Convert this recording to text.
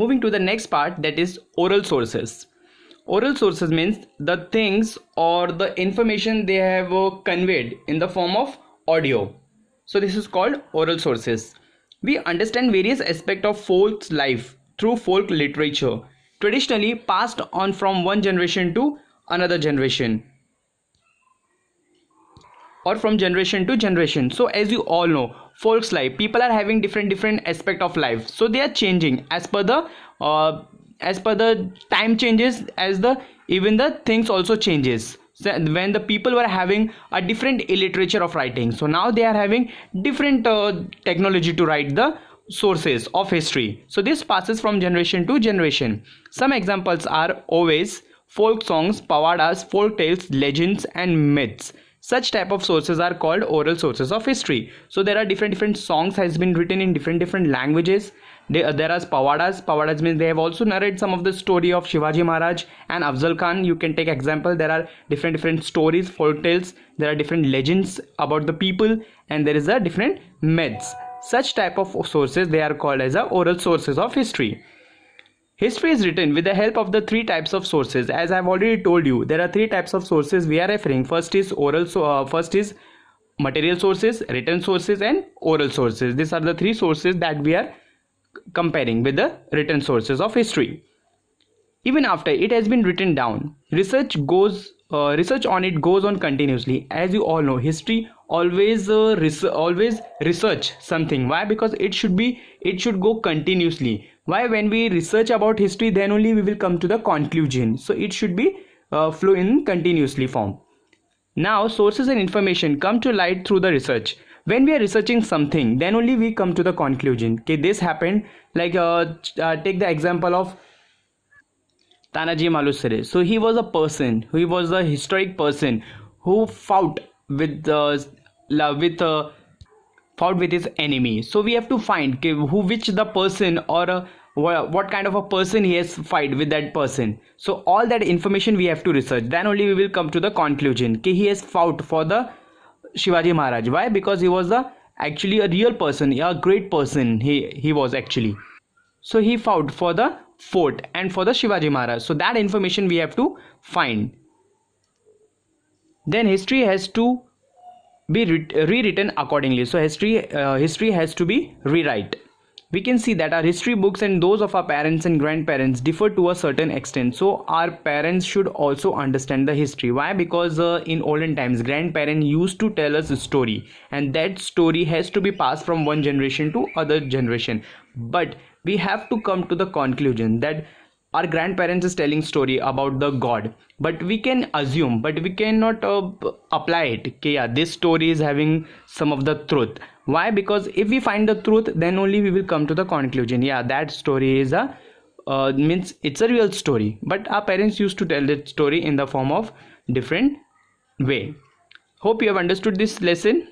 moving to the next part, that is oral sources. Oral sources means the things or the information they have conveyed in the form of audio. So this is called oral sources. We understand various aspects of folk's life through folk literature, traditionally passed on from one generation to another generation, or from generation to generation. So as you all know, folks life, people are having different aspect of life, so they are changing as per the time changes, as the even the things also changes. So when the people were having a different literature of writing, so now they are having different technology to write the sources of history. So this passes from generation to generation. Some examples are oves, folk songs, pavadas, folk tales, legends and myths. Such type of sources are called oral sources of history. So there are different songs has been written in different languages. There are pavadas. Pavadas means they have also narrated some of the story of Shivaji Maharaj and Afzal Khan. You can take example. There are different stories, folk tales. There are different legends about the people, and there is a different myths. Such type of sources, they are called as the oral sources of history. History is written with the help of the three types of sources. As I have already told you, there are three types of sources we are referring. First is first is material sources, written sources and oral sources. These are the three sources that we are comparing with the written sources of history. Even after it has been written down, research on it goes on continuously. As you all know, history always research something. Why? Because it should go continuously. Why? When we research about history, then only we will come to the conclusion. So it should be flow in continuously form. Now sources and information come to light through the research. When we are researching something, then only we come to the conclusion. Okay, this happened. Like take the example of Tanaji Malusre. So he was a person, he was a historic person who fought with fought with his enemy. So we have to find which the person, or what kind of a person he has fight with that person. So all that information we have to research. Then only we will come to the conclusion. He has fought for the Shivaji Maharaj. Why? Because he was actually a real person, a great person. He was actually. So he fought for the fort and for the Shivaji Maharaj. So that information we have to find. Then history has to be rewritten accordingly. So history has to be rewrite. We can see that our history books and those of our parents and grandparents differ to a certain extent. So our parents should also understand the history. Why? Because in olden times, grandparents used to tell us a story, and that story has to be passed from one generation to other generation. But we have to come to the conclusion that our grandparents is telling story about the god, but we can assume, but we cannot apply it. Okay, yeah, this story is having some of the truth. Why? Because if we find the truth, then only we will come to the conclusion, yeah, that story is a means it's a real story. But our parents used to tell that story in the form of different way. Hope you have understood this lesson.